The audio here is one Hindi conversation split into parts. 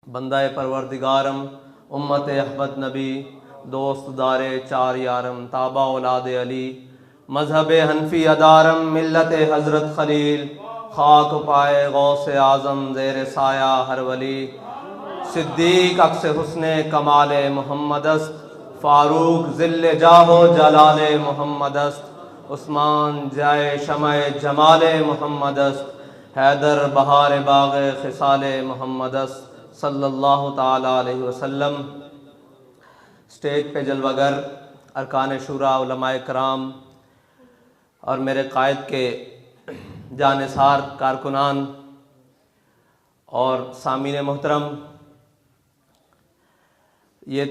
बंदा परवरदिगारम उम्मत अहमद नबी दोस्त दारे चार यारम ताबा औलाद अली मजहब हनफी अदारम मिल्लत हज़रत खलील खाक पाए गौस आज़म ज़ेर साया हर वली सिद्दीक अक्स हुस्ने कमाल मोहम्मदस्त फ़ारूक ज़िल्ल जाहो जलाल मोहम्मदस्त उस्मान जाए शमए जमाल मोहम्मदस्त हैदर बहार बाग खिसाल मोहम्मदस्त सल्लल्लाहु ताला अलैहि वसल्लम। स्टेज पे जलवागर अरकान शुरा उलमाए कराम और मेरे कायद के जानिसार कारकुनान और सामीन मोहतरम, ये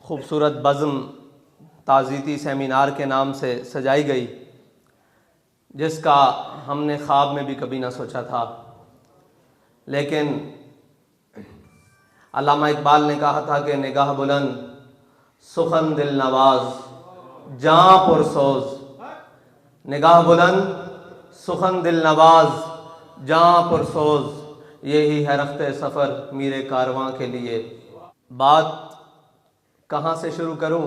खूबसूरत बज़्म ताज़ीती सेमिनार के नाम से सजाई गई, जिसका हमने ख्वाब में भी कभी ना सोचा था। लेकिन अल्लामा इकबाल ने कहा था कि निगाह बुलंद सुखन दिल नवाज जाँ पुरसोज, निगाह बुलंद सुखन दिल नवाज जाँ पुरसोज, यही है रफ्ते सफ़र मीरे कारवां के लिए। बात कहाँ से शुरू करूँ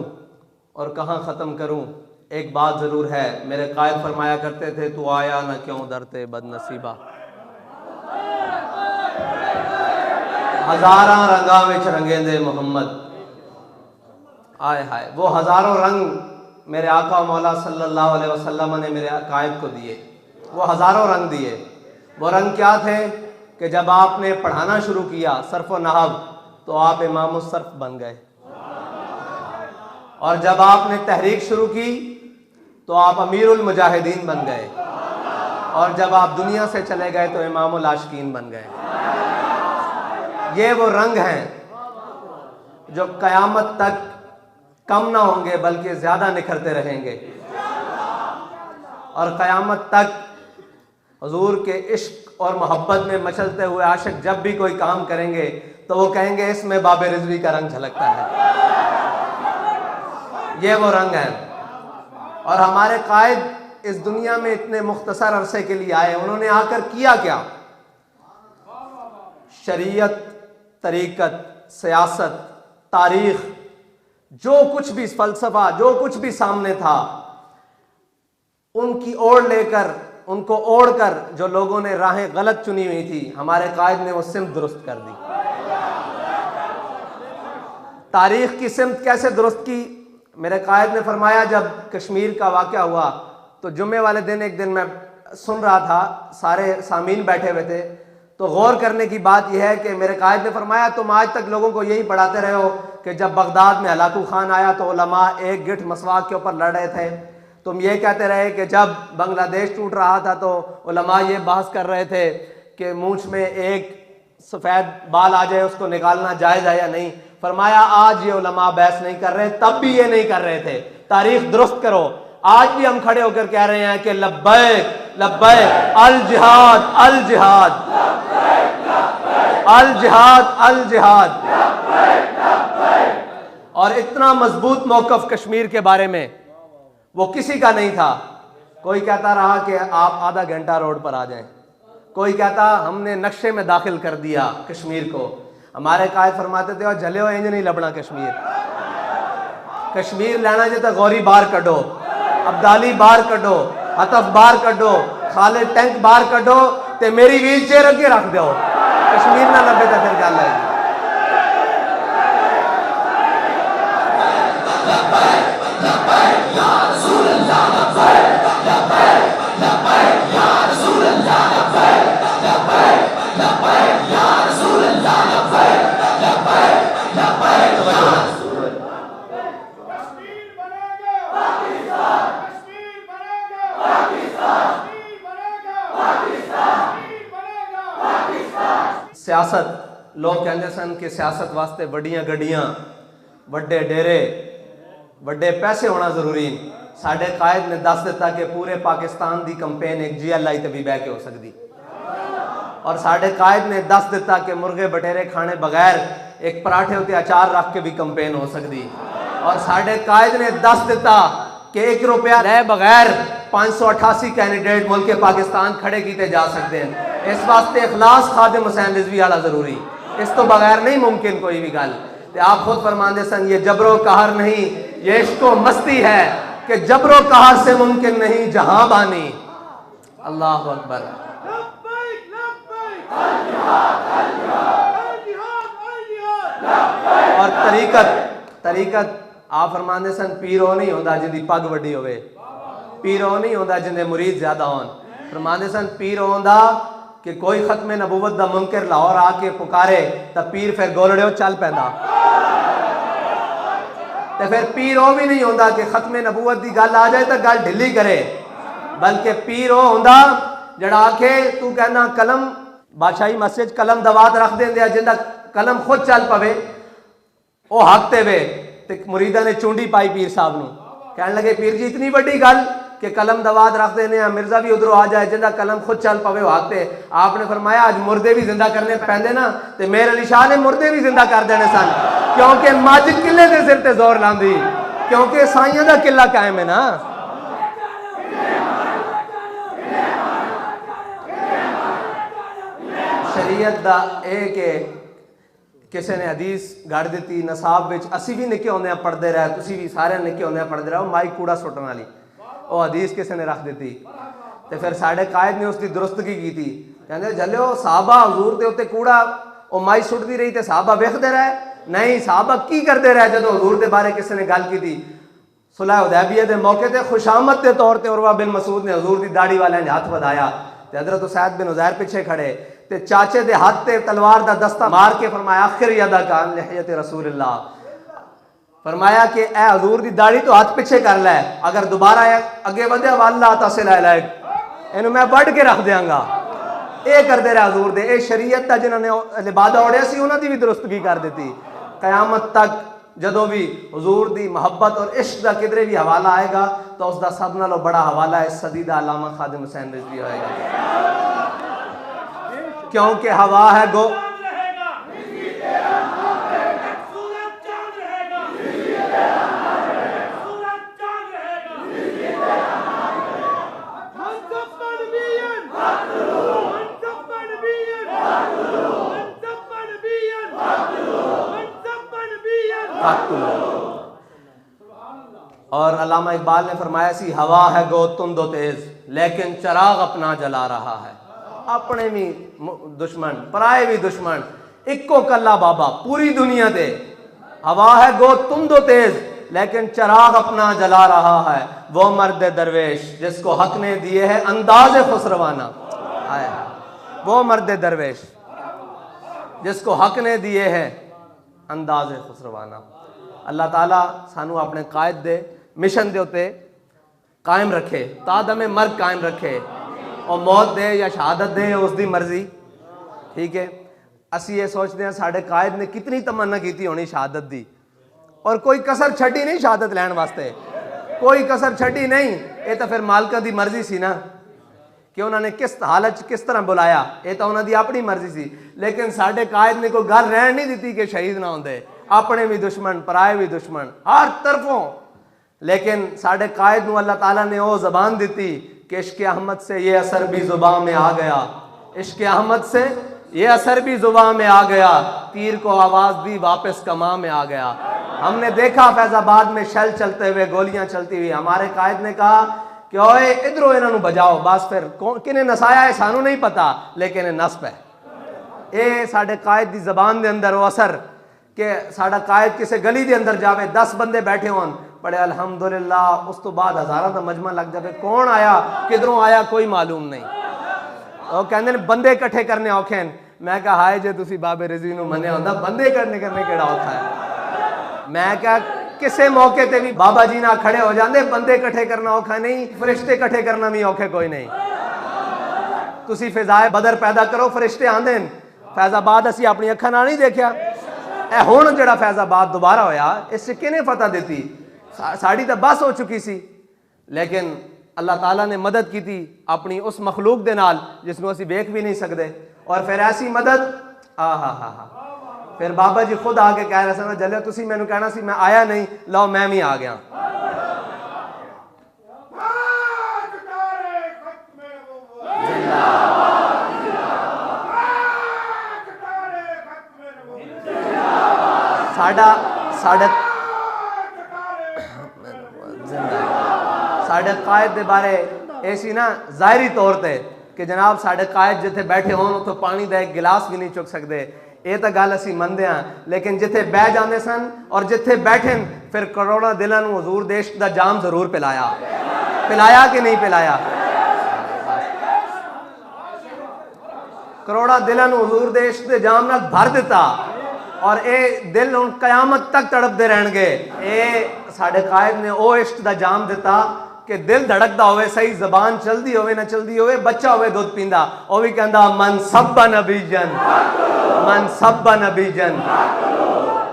और कहाँ ख़त्म करूँ, एक बात ज़रूर है, मेरे कायद फरमाया करते थे, तू आया न क्यों दरते बदनसीबा। हज़ारा रंगा विच रंगेंदे मोहम्मद, आए हाय, वो हज़ारों रंग मेरे आका मौला सल्लल्लाहु अलैहि वसल्लम ने मेरे कायद को दिए। वो हज़ारों रंग दिए। वो रंग क्या थे कि जब आपने पढ़ाना शुरू किया सर्फ़ व नहव तो आप इमाम सर्फ़ बन गए, और जब आपने तहरीक शुरू की तो आप अमीरुल मुजाहिदीन बन गए, और जब आप दुनिया से चले गए तो इमामुल आशिकीन बन गए। ये वो रंग हैं जो क़यामत तक कम ना होंगे बल्कि ज़्यादा निखरते रहेंगे, और क़यामत तक हुज़ूर के इश्क और मोहब्बत में मचलते हुए आशिक जब भी कोई काम करेंगे तो वो कहेंगे इसमें बाबे रिज़वी का रंग झलकता है। ये वो रंग है। और हमारे कायद इस दुनिया में इतने मुख्तसर अरसे के लिए आए, उन्होंने आकर किया क्या? शरीयत, तरीक़त, सियासत, तारीख़, जो कुछ भी फ़लसफ़ा, जो कुछ भी सामने था, उनकी ओर लेकर, उनको ओढ़ कर जो लोगों ने राहें गलत चुनी हुई थी, हमारे कायद ने वो सिमत दुरुस्त कर दी। तारीख़ की सिमत कैसे दुरुस्त की? मेरे कायद ने फरमाया, जब कश्मीर का वाक़या हुआ तो जुम्मे वाले दिन एक दिन मैं सुन रहा था, सारे सामीन बैठे हुए थे, तो गौर करने की बात यह है कि मेरे कायद ने फरमाया, तुम आज तक लोगों को यही पढ़ाते रहे हो कि जब बगदाद में हलाकू खान आया तो उलमा एक गिठ मसवाक के ऊपर लड़ रहे थे। तुम ये कहते रहे कि जब बांग्लादेश टूट रहा था तो उलमा ये बहस कर रहे थे कि मूंछ में एक सफ़ेद बाल आ जाए उसको निकालना जायज़ है या नहीं। फरमाया आज ये उलमा बहस नहीं कर रहे, तब भी ये नहीं कर रहे थे। तारीख दुरुस्त करो। आज भी हम खड़े होकर कह रहे हैं कि लब्बैक लब्बैक अल जिहाद अल जिहाद अल जिहाद अल जिहाद। और इतना मजबूत मौकफ कश्मीर के बारे में वो किसी का नहीं था। कोई कहता रहा कि आप आधा घंटा रोड पर आ जाएं, कोई कहता हमने नक्शे में दाखिल कर दिया कश्मीर को। हमारे कायद फरमाते थे और जले हो इंज नहीं लबना कश्मीर, कश्मीर लेना जे तो गौरी बाहर कढो, अब्दाली बाहर कढो, हतफ बाहर कढो, खालिद टैंक बाहर कढो ते मेरी व्हील चेयर अगे रख दो, कश्मीर ना लबे तो फिर गल है। सियासत, लोग कहते सन कि सियासत वास्ते वड्डियां गड्डियां, वड्डे डेरे, वड्डे पैसे होना जरूरी। साडे कायद ने दस दिता कि पूरे पाकिस्तान की कंपेन एक GLI ते भी बह के हो सकती, और साडे कायद ने दस दिता कि मुर्गे बटेरे खाने बगैर एक पराठे उत्ते अचार रख के भी कंपेन हो सकती, और साडे कायद ने दस दिता कि 1 रुपया ले बगैर 588 कैंडिडेट मुल्क पाकिस्तान खड़े किए जा सकते हैं। इस वास्ते इखलास खादिम हुसैन रिजवी वाला जरूरी, इस तो बगैर नहीं मुमकिन कोई भी गल। तो आप खुद फरमाते सन ये जबरो कहर नहीं ये इश्को मस्ती है कि जबरो कहर से मुमकिन नहीं जहां बानी। अल्लाह अकबर। और तरीकत आप फरमाते सन पीरो नहीं होता जिंदी पग वड्डी होवे, पीरो नहीं होता जिंदे मुरीद ज्यादा होन। फरमाते सन पीर होंदा कि कोई खत्मे नबूवत दा मुनकर लाहौर आके पुकारे तो पीर फिर गोलड़ियों चल पैंदा। तो फिर पीर वो भी नहीं होता कि खत्मे नबूवत की गल आ जाए तो गल ढिली करे, बल्कि पीर वो होंदा जड़ा आखे तू कहना कलम बादशाही मस्जिद कलम दवात रख देंदे जिंदा कलम खुद चल पवे वो हकते वे। तो मुरीदा ने चूंडी पाई पीर साहब नूं, कहने लगे पीर जी इतनी बड़ी गल कि कलम दवात रख देने मिर्जा भी उधरों आ जाए जिंदा कलम खुद चल पवे हाकते। आपने फरमाया आज मुर्दे भी जिंदा करने पैंदे ना ते मेर अली शाह ने मुर्दे भी जिंदा कर देने सन, क्योंकि मज किले के सिर ते जोर लांदी, क्योंकि साइयां दा किला कायम है ना। शरीयत दा एक किसी ने हदीस गढ़ दी नसाब विच असी भी निके होंदे पढ़ते रहे, तुसी भी सारे निके होंदे पढ़ते रहो, माई कूड़ा सुटन वाली वो हदीस किसी ने रख दी। तो फिर साढ़े कायद ने उसकी दुरुस्तगी की थी, कहते जल्यो साहबा हजूर के उत्ते कूड़ा वो माई सुटती रही तो साहबा वेखते रहे, नहीं साहबा की करते रहे जो हजूर के बारे किसी ने गल की थी। सुलह हुदैबिया के मौके पर खुशामद के तौर पर उर्वा बिन मसूद ने हजूर की दाढ़ी वाले ने हाथ बढ़ाया, तो हजरत उसैद बिन उज़ैर पिछे खड़े ते चाचे दे हाथ ते तलवार दा दस्ता मार के फरमाया आखिर यदा कान लिहयत रसूलुल्लाह, फरमाया कि ए हजूर दी दाढ़ी तो हाथ पीछे कर लै, अगर दोबारा अगे वधे वाला तसिलाक इन्हू मैं बढ़ के रख देंगा। ये करते रहे हजूर दे, ए शरीयत दा जिन्होंने लिबादा ओढ़िया सी उन्हां दी भी दुरुस्तगी कर दी। कयामत तक जदों भी हजूर दी मोहब्बत और इश्क का किधरे भी हवाला आएगा तो उसका सब नालों बड़ा हवाला इस सदी दा अल्लामा खादिम हुसैन रिजवी होएगा, क्योंकि हवा है गो और अल्लामा इकबाल ने फरमाया सी हवा है गो तुम दो तेज लेकिन चराग अपना जला रहा है। अपने भी दुश्मन पराए भी दुश्मन इक्को कल्ला बाबा पूरी दुनिया दे, हवा है गो तुम दो तेज लेकिन चराग अपना जला रहा है। वो मर्द दरवेश जिसको हक ने दिए है अंदाज खुसरवाना, वो मर्द दरवेश जिसको हक ने दिए है अंदाज खुसरवाना। अल्लाह ताला सानू अपने कायद दे मिशन दे उत्ते कायम रखे, तादमे मर्ग कायम रखे, और मौत दे या शहादत दे उसकी मर्जी। ठीक है, असी ये सोचते हैं साढ़े कायद ने कितनी तमन्ना की होनी शहादत दी, और कोई कसर छड़ी नहीं शहादत लैन वास्ते, कोई कसर छड़ी नहीं। ये तो फिर मालका दी मर्जी सी ना कि उन्होंने किस हालत किस तरह बुलाया, ये तो उन्होंने अपनी मर्जी सी। लेकिन साढ़े कायद ने कोई गल रहन नहीं दी कि शहीद ना होंदे, अपने भी दुश्मन पराए भी दुश्मन हर तरफों। लेकिन साढ़े कायद नूं अल्लाह ताला ने वो जबान दी कि इश्क अहमद से ये असर भी जुबान में आ गया, इश्क अहमद से ये असर भी जुबान में आ गया, तीर को आवाज दी वापस कमा में आ गया। हमने देखा फैजाबाद में शल चलते हुए गोलियां चलती हुई, हमारे कायद ने कहा कि ओए इधरों इन्हों बजाओ, बस फिर किने नसाया है सानू नहीं पता, लेकिन ये नस्ब है। ये साढ़े कायद की जबान के अंदर वो असर कि साढ़ा कायद किसी गली के अंदर जावे 10 बंदे बैठे होन पढ़े अल्हम्दुलिल्लाह, उस तो बाद हज़ारों का मजमा लग जाए, कौन आया किधरों आया कोई मालूम नहीं। वो कहते हैं बंदे इकट्ठे करने औखे हैं। मैं कहा हाय जे तुसी बाबे रजी नूं मन्निया होंदा, बंदे करने केड़ा औखा है। मैं क्या किसी मौके ते भी बाबा जी ना खड़े हो जाते, बंदे इकट्ठे करना औखा नहीं, फरिश्ते इकट्ठे करना भी औखे कोई नहीं। तुसी फिजाए बदर पैदा करो, फरिश्ते आंदे ने। फैजाबाद असी अपनी अखां नाल नहीं देखा, ए हुण जिहड़ा फैजाबाद दोबारा होया इस किने फतह दी, साड़ी तो बस हो चुकी सी। लेकिन अल्लाह ताला ने मदद की थी अपनी उस मखलूक दे नाल जिसनों असी वेख भी नहीं सकते, और फिर ऐसी मदद फिर बाबा जी खुद आके कह रहे सन जल्ले तुसी मैनू कहना सी मैं आया नहीं, लो मैं भी आ गया। साडा साडे साडे कायद के बारे ऐसी ना ज़ाहरी तौर पर कि जनाब साडे कायद जिथे बैठे होन तो पानी का एक गिलास भी नहीं चुक सकते, ये तो गल असी मनते हाँ, लेकिन जिथे बह जाते सन और जिथे बैठे फिर करोड़ों दिलों को हजूर देश का जाम जरूर पिलाया, पिलाया कि नहीं पिलाया? करोड़ा दिलों को हजूर देश के जाम नाल भर दिता और ये दिल हुण कयामत तक तड़पते रहणगे। ये साडे कायद ने वो इश्क का जाम दिता कि दिल धड़कता होवे, सही जबान चलती होवे ना चलती होवे, बच्चा होवे दुध पींदा वो भी कहंदा मन सब्बा नबीजन, मन सब्बा नबीजन।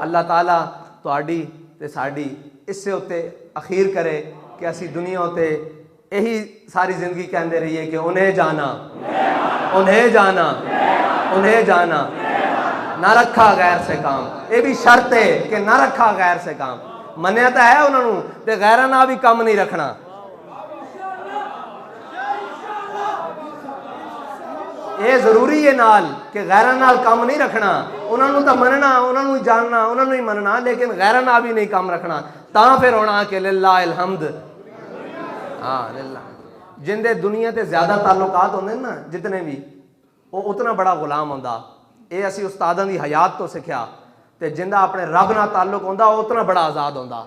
अल्लाह ताला तुहाडी ते साडी इससे उत्ते अखीर करे कि असी दुनिया उत्ते यही सारी जिंदगी कहते रहिए कि उन्हें जाना, उन्हें जाना, उन्हें जाना, ना रखा गैर से काम। ये भी शर्त है कि ना रखा गैर से काम। मनिया तो है उन्होंने ते गैर ना भी कम नहीं रखना। ये जरूरी है नाल कि गैर नाल कम नहीं रखना। उन्होंने तो मनना, उन्होंने जानना, उन्होंने ही मनना, लेकिन गैर ना भी नहीं कम रखना। ता फिर होना कि लिल्लाहिल हम्द, हाँ लिल्लाह। जिंदे दुनिया ते ज्यादा ताल्लुकात होंदे ना जितने भी, वो उतना बड़ा गुलाम होंदा। ये असी उस्तादां दी हयात तो सीखिया। ते जिंदा अपने रब नाल ताल्लुक होंदा वो उतना बड़ा आजाद होंदा।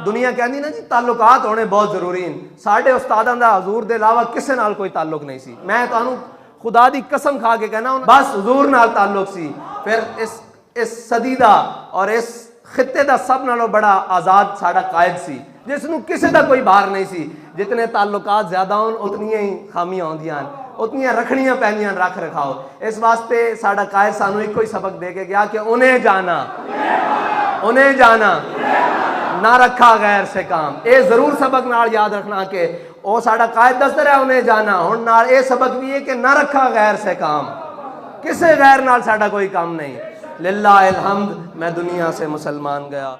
दुनिया कहती ना जी ताल्लुकात होने बहुत जरूरी हैं। साढ़े उस्तादां दा हजूर दे अलावा किसी नाल कोई ताल्लुक नहीं सी। मैं तुहानू खुदा दी कसम खा के कहना बस हजूर नाल ताल्लुक सी। फिर इस सदी दा और इस खिते दा सब नालों बड़ा आजाद साडा कायद सी, जिसनू किसी दा कोई बाहर नहीं सी। जितने ताल्लुकात ज्यादा होन उतनियां ही खामियां होंदियां, उतनियां रखनियां पैंदियां रख रखाओ। इस वास्ते साडा कायद सानू इको ही सबक दे के गया कि उन्हें जाना, उन्हें जाना, ना रखा गैर से काम। ये जरूर सबक नाल याद रखना कि वो साडा कायद दसदा रहा उन्हें जाना। हुण नाल ये सबक भी है कि ना रखा गैर से काम, किसी गैर नाल साडा कोई काम नहीं। लिल्लाहिल हम्द, मैं दुनिया से मुसलमान गया।